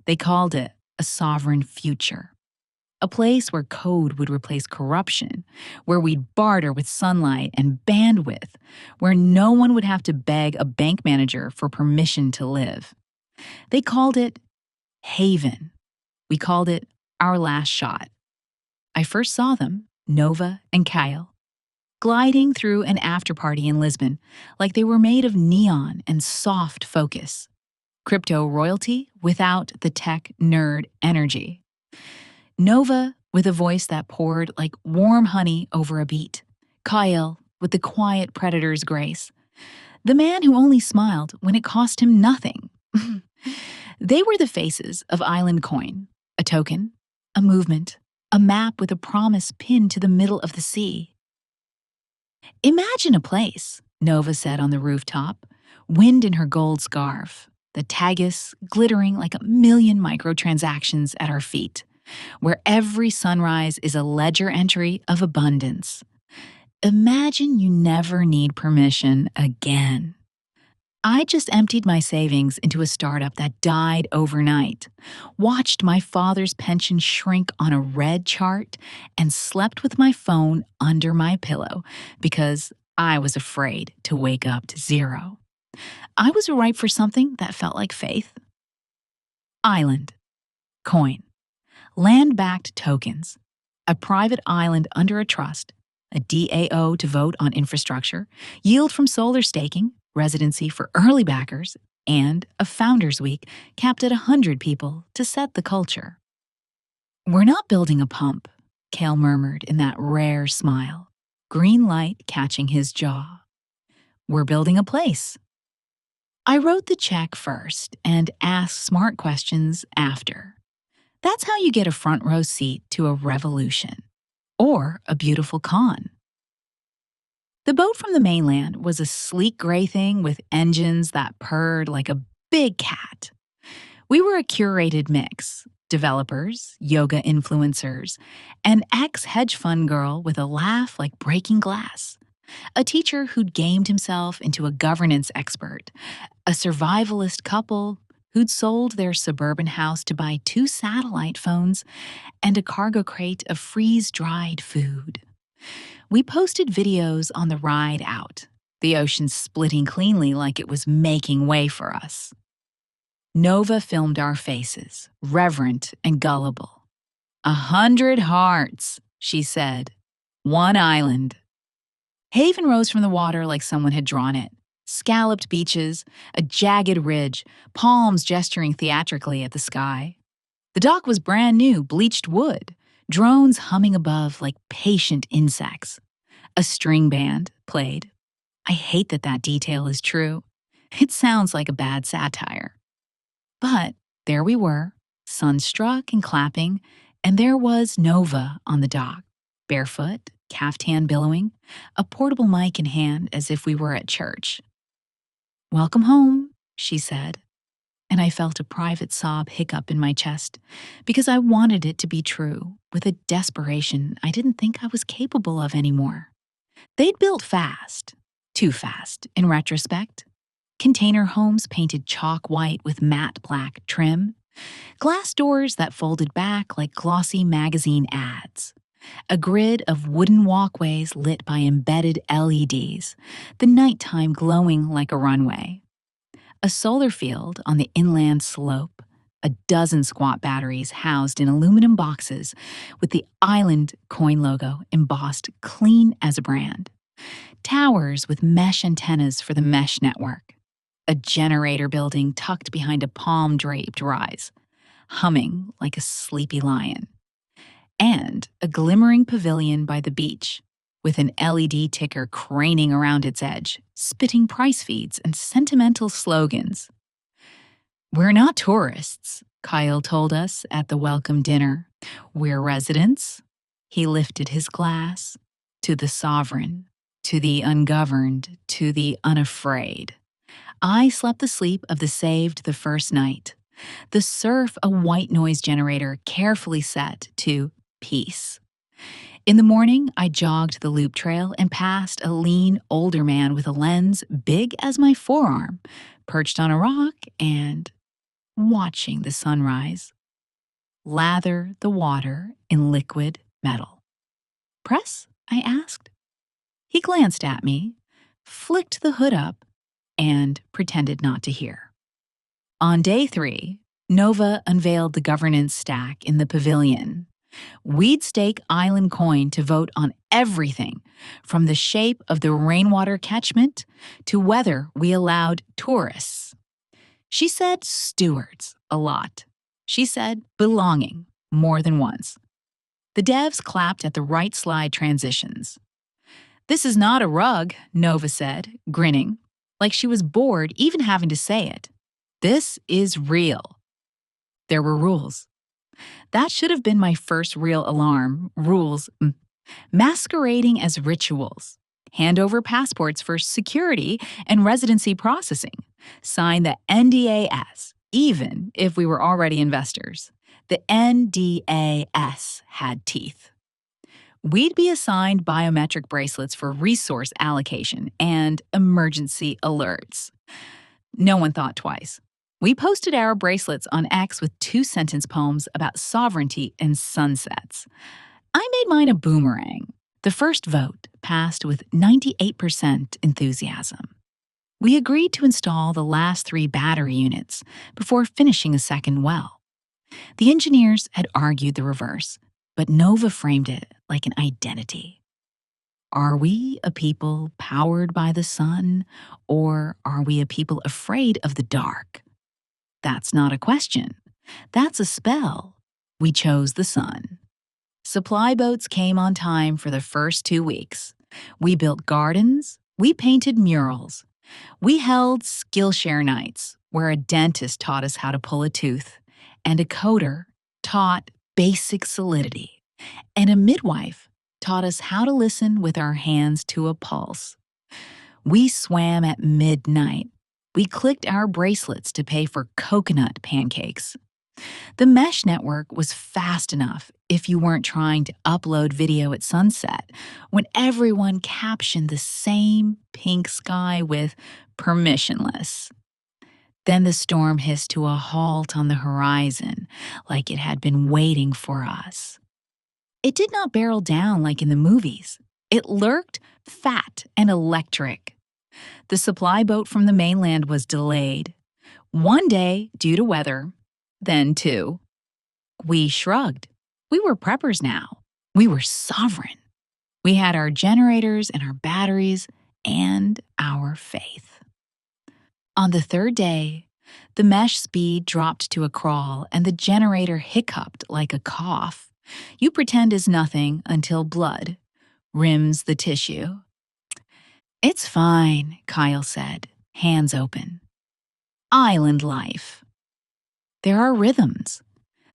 They called it a sovereign future. A place where code would replace corruption, where we'd barter with sunlight and bandwidth, where no one would have to beg a bank manager for permission to live. They called it Haven. We called it our last shot. I first saw them, Nova and Kyle, gliding through an after-party in Lisbon like they were made of neon and soft focus. Crypto royalty without the tech nerd energy. Nova with a voice that poured like warm honey over a beat. Kyle with the quiet predator's grace. The man who only smiled when it cost him nothing. They were the faces of Island Coin, a token, a movement, a map with a promise pinned to the middle of the sea. Imagine a place, Nova said on the rooftop, wind in her gold scarf, the Tagus glittering like a million microtransactions at our feet, where every sunrise is a ledger entry of abundance. Imagine you never need permission again. I just emptied my savings into a startup that died overnight, watched my father's pension shrink on a red chart, and slept with my phone under my pillow because I was afraid to wake up to zero. I was ripe for something that felt like faith. Island. Coin. Land-backed tokens. A private island under a trust, a DAO to vote on infrastructure, yield from solar staking, residency for early backers, and a Founders Week capped at 100 people to set the culture. We're not building a pump, Kale murmured in that rare smile, green light catching his jaw. We're building a place. I wrote the check first and asked smart questions after. That's how you get a front row seat to a revolution. Or a beautiful con. The boat from the mainland was a sleek gray thing with engines that purred like a big cat. We were a curated mix, developers, yoga influencers, an ex-hedge fund girl with a laugh like breaking glass, a teacher who'd gamed himself into a governance expert, a survivalist couple who'd sold their suburban house to buy 2 satellite phones, and a cargo crate of freeze-dried food. We posted videos on the ride out, the ocean splitting cleanly like it was making way for us. Nova filmed our faces, reverent and gullible. 100 hearts, she said. 1 island. Haven rose from the water like someone had drawn it. Scalloped beaches, a jagged ridge, palms gesturing theatrically at the sky. The dock was brand new, bleached wood, drones humming above like patient insects. A string band played. I hate that detail is true. It sounds like a bad satire. But there we were, sunstruck and clapping, and there was Nova on the dock, barefoot, caftan billowing, a portable mic in hand as if we were at church. "Welcome home," she said, and I felt a private sob hiccup in my chest because I wanted it to be true with a desperation I didn't think I was capable of anymore. They'd built fast, too fast in retrospect. Container homes painted chalk white with matte black trim, glass doors that folded back like glossy magazine ads, a grid of wooden walkways lit by embedded LEDs, the nighttime glowing like a runway. A solar field on the inland slope, a dozen squat batteries housed in aluminum boxes with the Island Coin logo embossed clean as a brand. Towers with mesh antennas for the mesh network. A generator building tucked behind a palm-draped rise, humming like a sleepy lion. And a glimmering pavilion by the beach, with an LED ticker craning around its edge, spitting price feeds and sentimental slogans. "We're not tourists," Kyle told us at the welcome dinner. "We're residents." He lifted his glass to the sovereign, to the ungoverned, to the unafraid. I slept the sleep of the saved the first night. The surf a white noise generator carefully set to peace. In the morning, I jogged the loop trail and passed a lean, older man with a lens big as my forearm, perched on a rock and watching the sunrise. Lather the water in liquid metal. Press? I asked. He glanced at me, flicked the hood up, and pretended not to hear. On day 3, Nova unveiled the governance stack in the pavilion. We'd stake Island Coin to vote on everything, from the shape of the rainwater catchment to whether we allowed tourists. She said stewards a lot. She said belonging more than once. The devs clapped at the right slide transitions. "This is not a rug," Nova said, grinning, like she was bored even having to say it. "This is real." There were rules. That should have been my first real alarm. Rules masquerading as rituals. Hand over passports for security and residency processing. Sign the NDAS, even if we were already investors. The NDAS had teeth. We'd be assigned biometric bracelets for resource allocation and emergency alerts. No one thought twice. We posted our bracelets on X with 2-sentence poems about sovereignty and sunsets. I made mine a boomerang. The first vote passed with 98% enthusiasm. We agreed to install the last 3 battery units before finishing a second well. The engineers had argued the reverse, but Nova framed it like an identity. Are we a people powered by the sun, or are we a people afraid of the dark? That's not a question. That's a spell. We chose the sun. Supply boats came on time for the first 2 weeks. We built gardens. We painted murals. We held Skillshare nights, where a dentist taught us how to pull a tooth, and a coder taught basic solidity, and a midwife taught us how to listen with our hands to a pulse. We swam at midnight. We clicked our bracelets to pay for coconut pancakes. The mesh network was fast enough if you weren't trying to upload video at sunset, when everyone captioned the same pink sky with "permissionless." Then the storm hissed to a halt on the horizon, like it had been waiting for us. It did not barrel down like in the movies. It lurked, fat and electric. The supply boat from the mainland was delayed. 1 day due to weather, then 2. We shrugged. We were preppers now. We were sovereign. We had our generators and our batteries and our faith. On the 3rd day, the mesh speed dropped to a crawl and the generator hiccuped like a cough. You pretend is nothing until blood rims the tissue. "It's fine," Kyle said, hands open. "Island life." There are rhythms.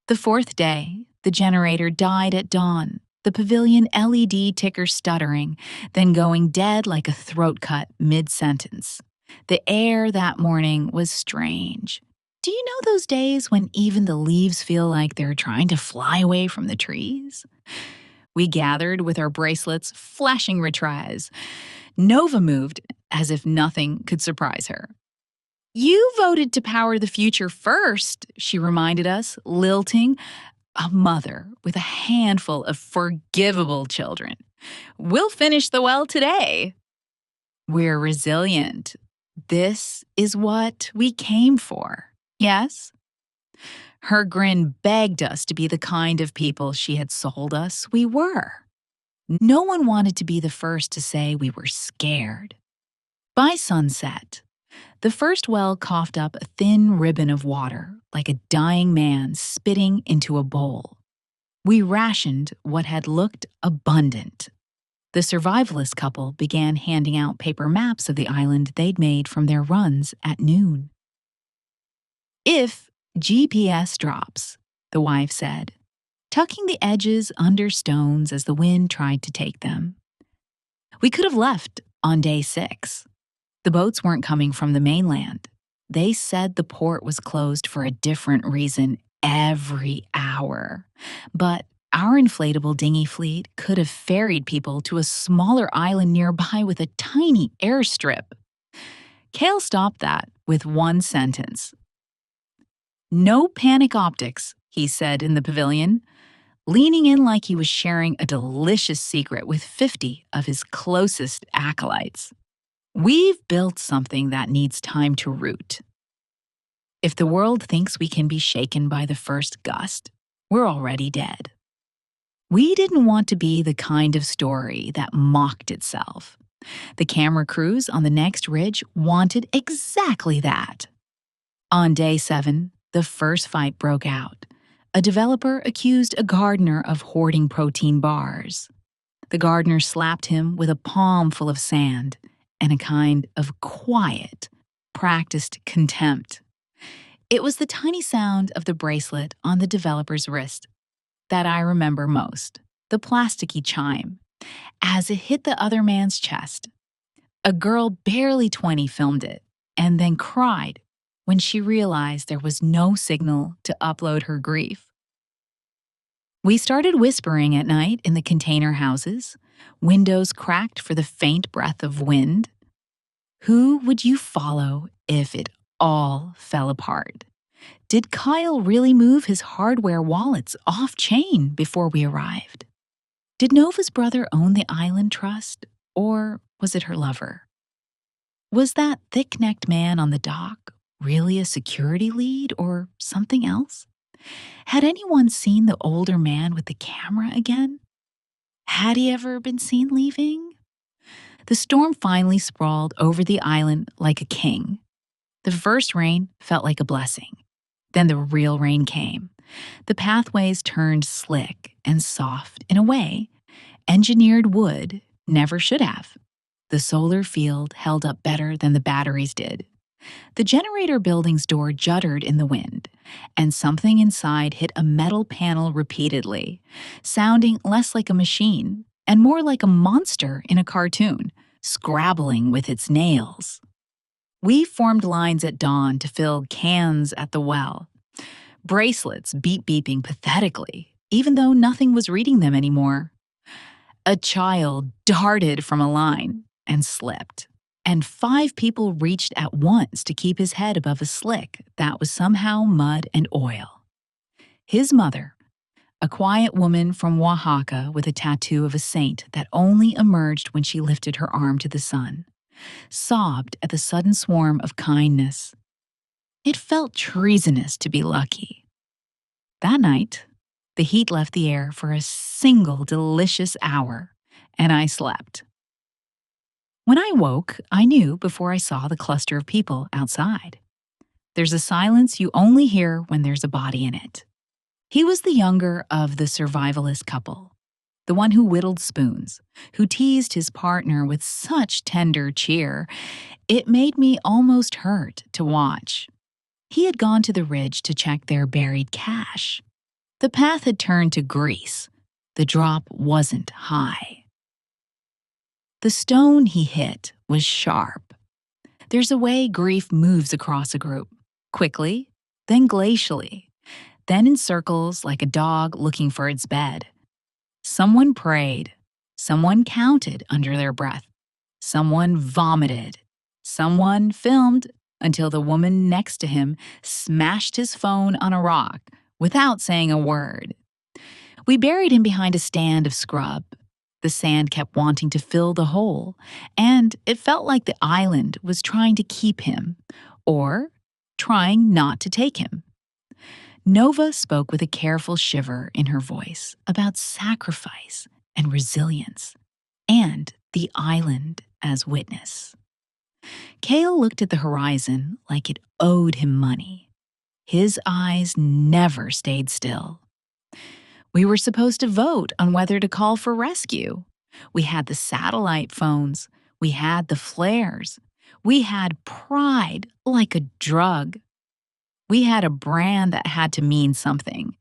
The 4th day, the generator died at dawn, the pavilion LED ticker stuttering, then going dead like a throat cut mid-sentence. The air that morning was strange. Do you know those days when even the leaves feel like they're trying to fly away from the trees? We gathered with our bracelets flashing retries. Nova moved as if nothing could surprise her. "You voted to power the future first," she reminded us, lilting, a mother with a handful of forgivable children. "We'll finish the well today." We're resilient. This is what we came for. Yes? Her grin begged us to be the kind of people she had sold us we were. No one wanted to be the first to say we were scared. By sunset, the first well coughed up a thin ribbon of water, like a dying man spitting into a bowl. We rationed what had looked abundant. The survivalist couple began handing out paper maps of the island they'd made from their runs at noon. "If GPS drops," the wife said, tucking the edges under stones as the wind tried to take them. We could have left on day 6. The boats weren't coming from the mainland. They said the port was closed for a different reason every hour. But our inflatable dinghy fleet could have ferried people to a smaller island nearby with a tiny airstrip. Kale stopped that with 1 sentence. "No panic optics," he said in the pavilion, leaning in like he was sharing a delicious secret with 50 of his closest acolytes. "We've built something that needs time to root. If the world thinks we can be shaken by the first gust, we're already dead." We didn't want to be the kind of story that mocked itself. The camera crews on the next ridge wanted exactly that. On day 7, the first fight broke out. A developer accused a gardener of hoarding protein bars. The gardener slapped him with a palm full of sand and a kind of quiet, practiced contempt. It was the tiny sound of the bracelet on the developer's wrist that I remember most, the plasticky chime, as it hit the other man's chest. A girl barely 20 filmed it and then cried when she realized there was no signal to upload her grief. We started whispering at night in the container houses, windows cracked for the faint breath of wind. Who would you follow if it all fell apart? Did Kyle really move his hardware wallets off-chain before we arrived? Did Nova's brother own the island trust, or was it her lover? Was that thick-necked man on the dock really a security lead or something else? Had anyone seen the older man with the camera again? Had he ever been seen leaving? The storm finally sprawled over the island like a king. The first rain felt like a blessing. Then the real rain came. The pathways turned slick and soft in a way engineered wood never should have. The solar field held up better than the batteries did. The generator building's door juddered in the wind, and something inside hit a metal panel repeatedly, sounding less like a machine and more like a monster in a cartoon, scrabbling with its nails. We formed lines at dawn to fill cans at the well. Bracelets beeping pathetically, even though nothing was reading them anymore. A child darted from a line and slipped, and 5 people reached at once to keep his head above a slick that was somehow mud and oil. His mother, a quiet woman from Oaxaca with a tattoo of a saint that only emerged when she lifted her arm to the sun, sobbed at the sudden swarm of kindness. It felt treasonous to be lucky. That night, the heat left the air for a single delicious hour, and I slept. When I woke, I knew before I saw the cluster of people outside. There's a silence you only hear when there's a body in it. He was the younger of the survivalist couple, the one who whittled spoons, who teased his partner with such tender cheer, it made me almost hurt to watch. He had gone to the ridge to check their buried cache. The path had turned to grease. The drop wasn't high. The stone he hit was sharp. There's a way grief moves across a group, quickly, then glacially, then in circles like a dog looking for its bed. Someone prayed. Someone counted under their breath. Someone vomited. Someone filmed until the woman next to him smashed his phone on a rock without saying a word. We buried him behind a stand of scrub. The sand kept wanting to fill the hole, and it felt like the island was trying to keep him, or trying not to take him. Nova spoke with a careful shiver in her voice about sacrifice and resilience, and the island as witness. Cale looked at the horizon like it owed him money. His eyes never stayed still. We were supposed to vote on whether to call for rescue. We had the satellite phones. We had the flares. We had pride like a drug. We had a brand that had to mean something,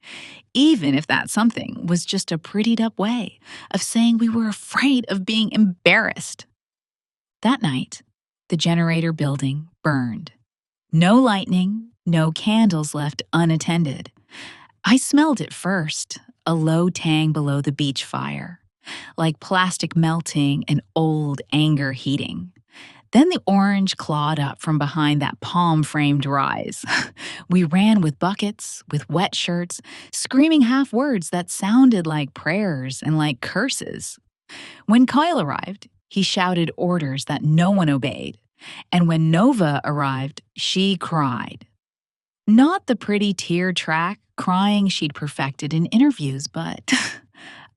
even if that something was just a prettied up way of saying we were afraid of being embarrassed. That night, the generator building burned. No lightning, no candles left unattended. I smelled it first, a low tang below the beach fire, like plastic melting and old anger heating. Then the orange clawed up from behind that palm-framed rise. We ran with buckets, with wet shirts, screaming half words that sounded like prayers and like curses. When Kyle arrived, he shouted orders that no one obeyed. And when Nova arrived, she cried. Not the pretty tear track crying she'd perfected in interviews, but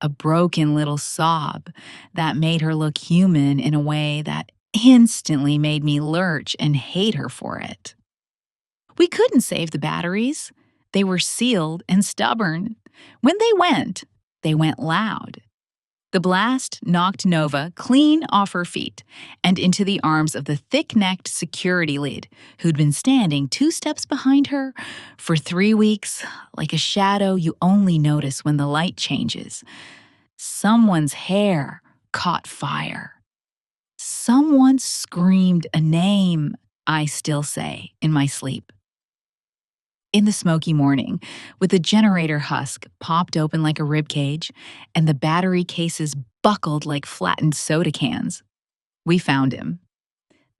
a broken little sob that made her look human in a way that instantly made me lurch and hate her for it. We couldn't save the batteries. They were sealed and stubborn. When they went loud. The blast knocked Nova clean off her feet and into the arms of the thick-necked security lead who'd been standing 2 steps behind her for 3 weeks, like a shadow you only notice when the light changes. Someone's hair caught fire. Someone screamed a name, I still say in my sleep. In the smoky morning, with the generator husk popped open like a rib cage and the battery cases buckled like flattened soda cans, we found him.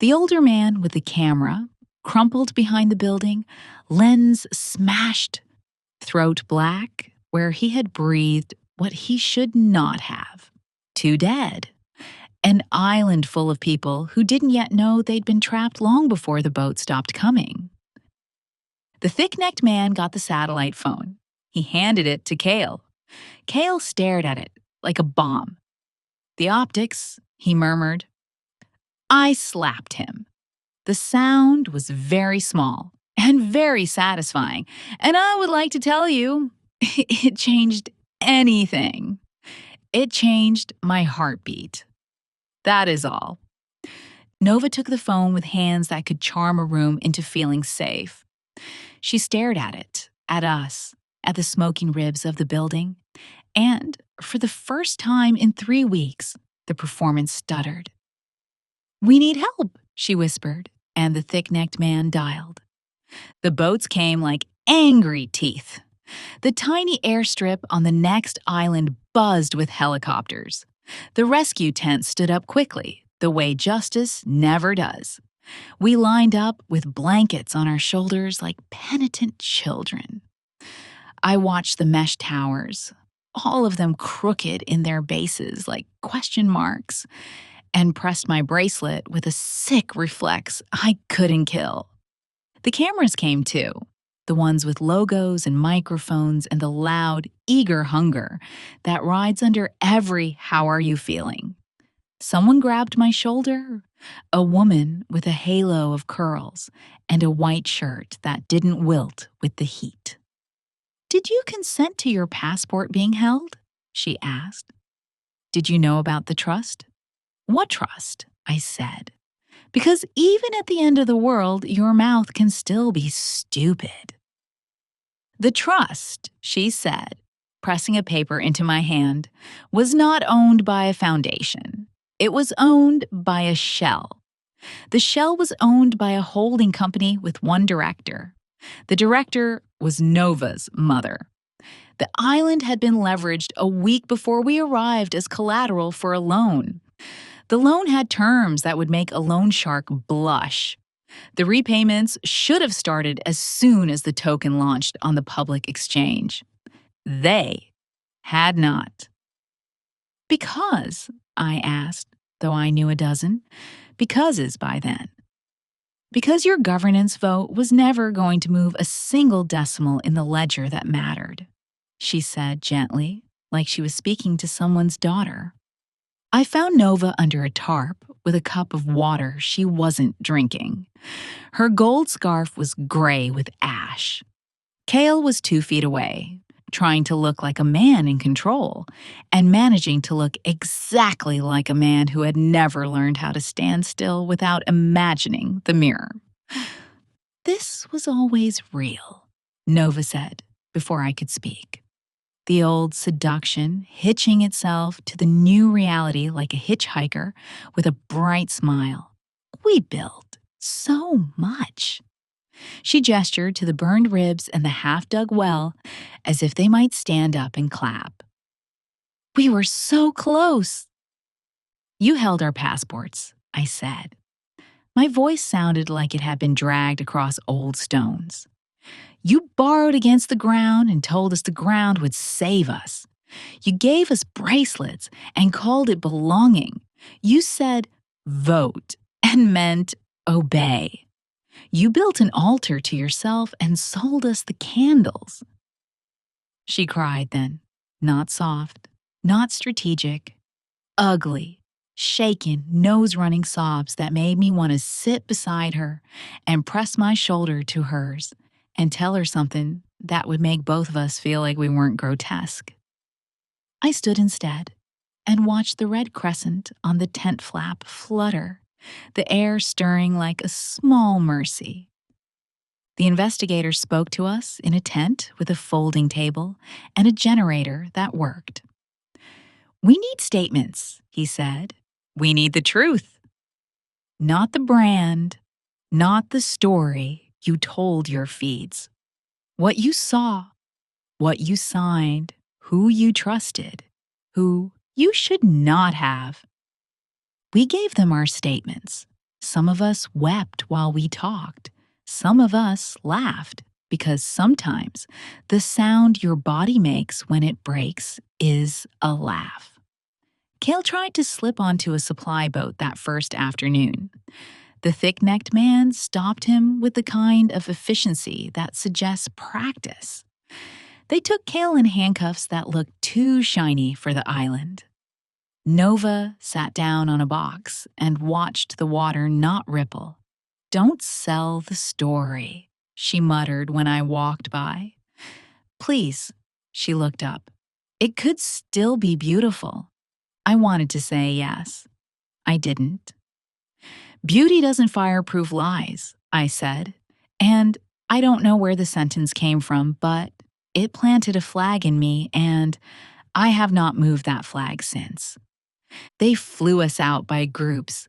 The older man with the camera, crumpled behind the building, lens smashed, throat black, where he had breathed what he should not have. 2 dead. An island full of people who didn't yet know they'd been trapped long before the boat stopped coming. The thick-necked man got the satellite phone. He handed it to Cale. Cale stared at it like a bomb. The optics, he murmured. I slapped him. The sound was very small and very satisfying, and I would like to tell you, it changed anything. It changed my heartbeat. That is all. Nova took the phone with hands that could charm a room into feeling safe. She stared at it, at us, at the smoking ribs of the building, and, for the first time in 3 weeks, the performance stuttered. We need help, she whispered, and the thick-necked man dialed. The boats came like angry teeth. The tiny airstrip on the next island buzzed with helicopters. The rescue tent stood up quickly, the way justice never does. We lined up with blankets on our shoulders like penitent children. I watched the mesh towers, all of them crooked in their bases like question marks, and pressed my bracelet with a sick reflex I couldn't kill. The cameras came too, the ones with logos and microphones and the loud, eager hunger that rides under every "how are you feeling?" Someone grabbed my shoulder, a woman with a halo of curls and a white shirt that didn't wilt with the heat. Did you consent to your passport being held? She asked. Did you know about the trust? What trust? I said. Because even at the end of the world, your mouth can still be stupid. The trust, she said, pressing a paper into my hand, was not owned by a foundation. It was owned by a shell. The shell was owned by a holding company with one director. The director was Nova's mother. The island had been leveraged a week before we arrived as collateral for a loan. The loan had terms that would make a loan shark blush. The repayments should have started as soon as the token launched on the public exchange. They had not. Because, I asked, though I knew a dozen, becauses by then. Because your governance vote was never going to move a single decimal in the ledger that mattered, she said gently, like she was speaking to someone's daughter. I found Nova under a tarp with a cup of water she wasn't drinking. Her gold scarf was gray with ash. Cale was 2 feet away, trying to look like a man in control, and managing to look exactly like a man who had never learned how to stand still without imagining the mirror. This was always real, Nova said, before I could speak. The old seduction hitching itself to the new reality like a hitchhiker with a bright smile. We built so much. She gestured to the burned ribs and the half-dug well as if they might stand up and clap. We were so close. You held our passports, I said. My voice sounded like it had been dragged across old stones. You borrowed against the ground and told us the ground would save us. You gave us bracelets and called it belonging. You said, vote, and meant obey. You built an altar to yourself and sold us the candles. She cried then, not soft, not strategic, ugly, shaken, nose running sobs that made me want to sit beside her and press my shoulder to hers and tell her something that would make both of us feel like we weren't grotesque. I stood instead and watched the red crescent on the tent flap flutter, the air stirring like a small mercy. The investigator spoke to us in a tent with a folding table and a generator that worked. We need statements, he said. We need the truth. Not the brand, not the story you told your feeds. What you saw, what you signed, who you trusted, who you should not have. We gave them our statements. Some of us wept while we talked. Some of us laughed because sometimes the sound your body makes when it breaks is a laugh. Cale tried to slip onto a supply boat that first afternoon. The thick-necked man stopped him with the kind of efficiency that suggests practice. They took Cale in handcuffs that looked too shiny for the island. Nova sat down on a box and watched the water not ripple. Don't sell the story, she muttered when I walked by. Please, she looked up. It could still be beautiful. I wanted to say yes. I didn't. Beauty doesn't fireproof lies, I said, and I don't know where the sentence came from, but it planted a flag in me, and I have not moved that flag since. They flew us out by groups,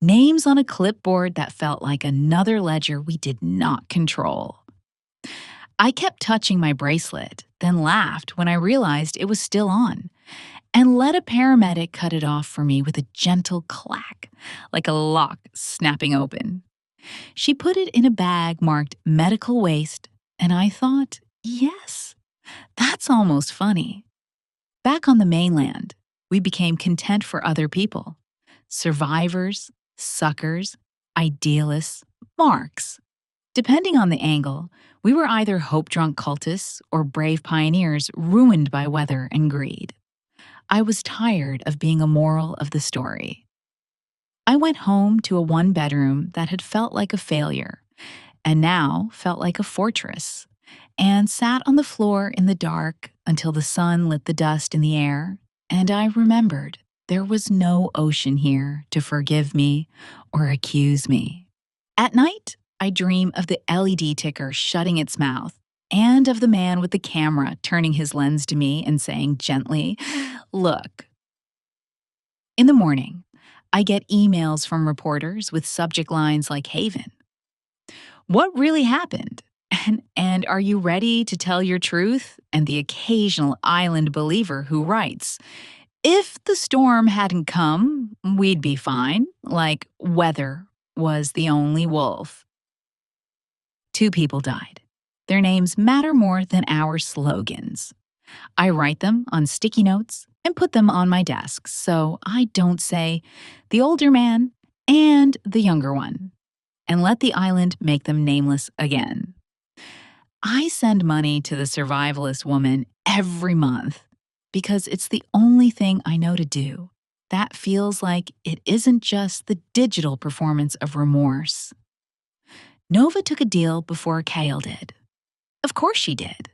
names on a clipboard that felt like another ledger we did not control. I kept touching my bracelet, then laughed when I realized it was still on, and let a paramedic cut it off for me with a gentle clack, like a lock snapping open. She put it in a bag marked medical waste, and I thought, yes, that's almost funny. Back on the mainland, we became content for other people. Survivors, suckers, idealists, marks. Depending on the angle, we were either hope-drunk cultists or brave pioneers ruined by weather and greed. I was tired of being a moral of the story. I went home to a one-bedroom that had felt like a failure and now felt like a fortress, and sat on the floor in the dark until the sun lit the dust in the air, and I remembered there was no ocean here to forgive me or accuse me. At night, I dream of the LED ticker shutting its mouth and of the man with the camera turning his lens to me and saying gently, "Look." In the morning, I get emails from reporters with subject lines like Haven. What really happened? And are you ready to tell your truth? And the occasional island believer who writes, if the storm hadn't come, we'd be fine, like weather was the only wolf. 2 people died. Their names matter more than our slogans. I write them on sticky notes and put them on my desk so I don't say the older man and the younger one, and let the island make them nameless again. I send money to the survivalist woman every month because it's the only thing I know to do. That feels like it isn't just the digital performance of remorse. Nova took a deal before Kale did. Of course she did.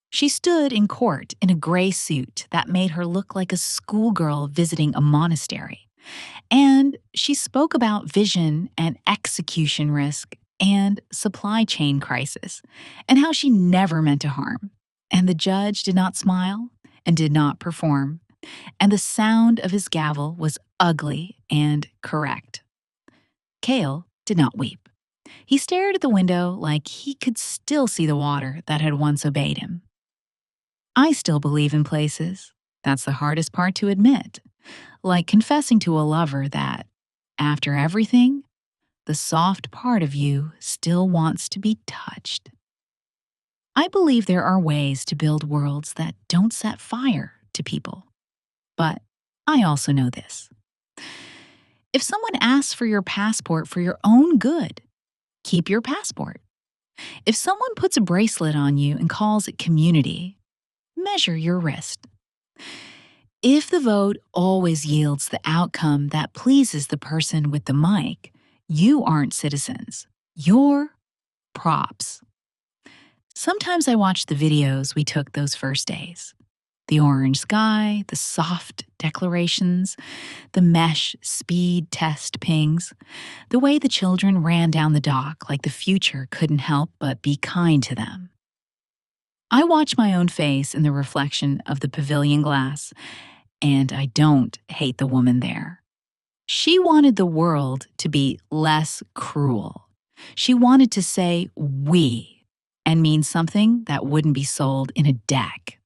She stood in court in a gray suit that made her look like a schoolgirl visiting a monastery. And she spoke about vision and execution risk and supply chain crisis, and how she never meant to harm. And the judge did not smile and did not perform, and the sound of his gavel was ugly and correct. Kale did not weep. He stared at the window like he could still see the water that had once obeyed him. I still believe in places. That's the hardest part to admit. Like confessing to a lover that, after everything, the soft part of you still wants to be touched. I believe there are ways to build worlds that don't set fire to people. But I also know this. If someone asks for your passport for your own good, keep your passport. If someone puts a bracelet on you and calls it community, measure your wrist. If the vote always yields the outcome that pleases the person with the mic, you aren't citizens. You're props. Sometimes I watch the videos we took those first days. The orange sky, the soft declarations, the mesh speed test pings, the way the children ran down the dock like the future couldn't help but be kind to them. I watch my own face in the reflection of the pavilion glass, and I don't hate the woman there. She wanted the world to be less cruel. She wanted to say we and mean something that wouldn't be sold in a deck.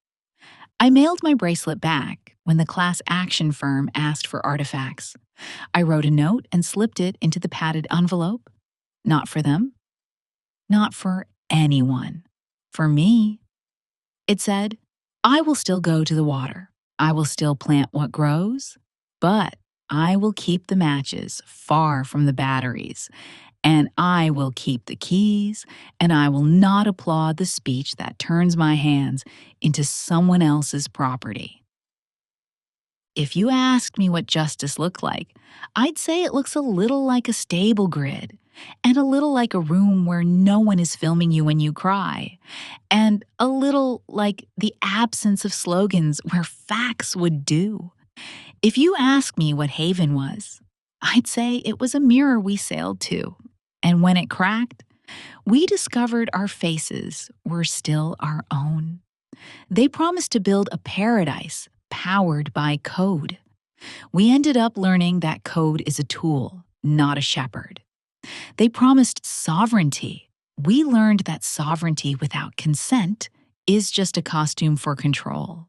I mailed my bracelet back when the class action firm asked for artifacts. I wrote a note and slipped it into the padded envelope. Not for them. Not for anyone. For me. It said, I will still go to the water. I will still plant what grows, but I will keep the matches far from the batteries, and I will keep the keys, and I will not applaud the speech that turns my hands into someone else's property. If you asked me what justice looked like, I'd say it looks a little like a stable grid, and a little like a room where no one is filming you when you cry, and a little like the absence of slogans where facts would do. If you ask me what Haven was, I'd say it was a mirror we sailed to. And when it cracked, we discovered our faces were still our own. They promised to build a paradise powered by code. We ended up learning that code is a tool, not a shepherd. They promised sovereignty. We learned that sovereignty without consent is just a costume for control.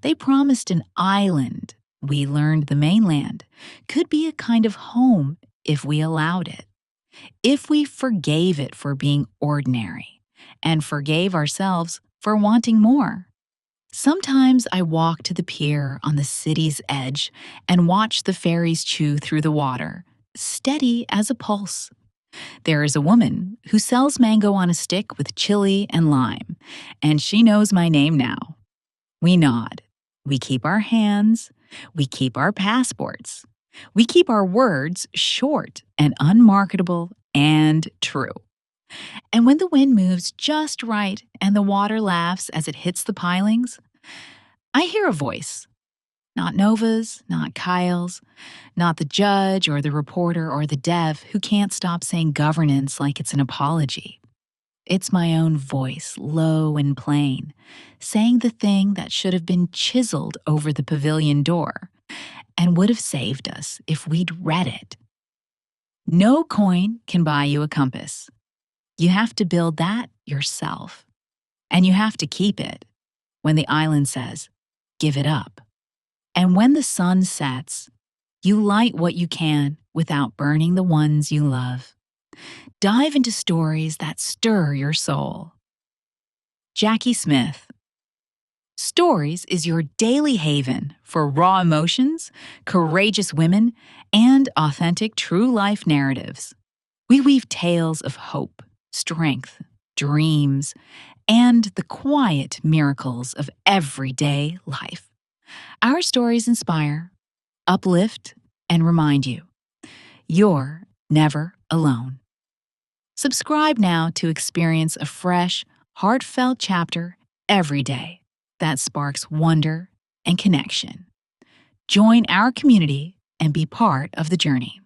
They promised an island. We learned the mainland could be a kind of home if we allowed it. If we forgave it for being ordinary and forgave ourselves for wanting more. Sometimes I walk to the pier on the city's edge and watch the ferries chew through the water, steady as a pulse. There is a woman who sells mango on a stick with chili and lime, and she knows my name now. We nod. We keep our hands. We keep our passports. We keep our words short and unmarketable and true. And when the wind moves just right and the water laughs as it hits the pilings, I hear a voice. Not Nova's, not Kyle's, not the judge or the reporter or the dev who can't stop saying governance like it's an apology. It's my own voice, low and plain, saying the thing that should have been chiseled over the pavilion door and would have saved us if we'd read it. No coin can buy you a compass. You have to build that yourself. And you have to keep it when the island says, give it up. And when the sun sets, you light what you can without burning the ones you love. Dive into stories that stir your soul. Jackie Smith. Stories is your daily haven for raw emotions, courageous women, and authentic true life narratives. We weave tales of hope, strength, dreams, and the quiet miracles of everyday life. Our stories inspire, uplift, and remind you you're never alone. Subscribe now to experience a fresh, heartfelt chapter every day that sparks wonder and connection. Join our community and be part of the journey.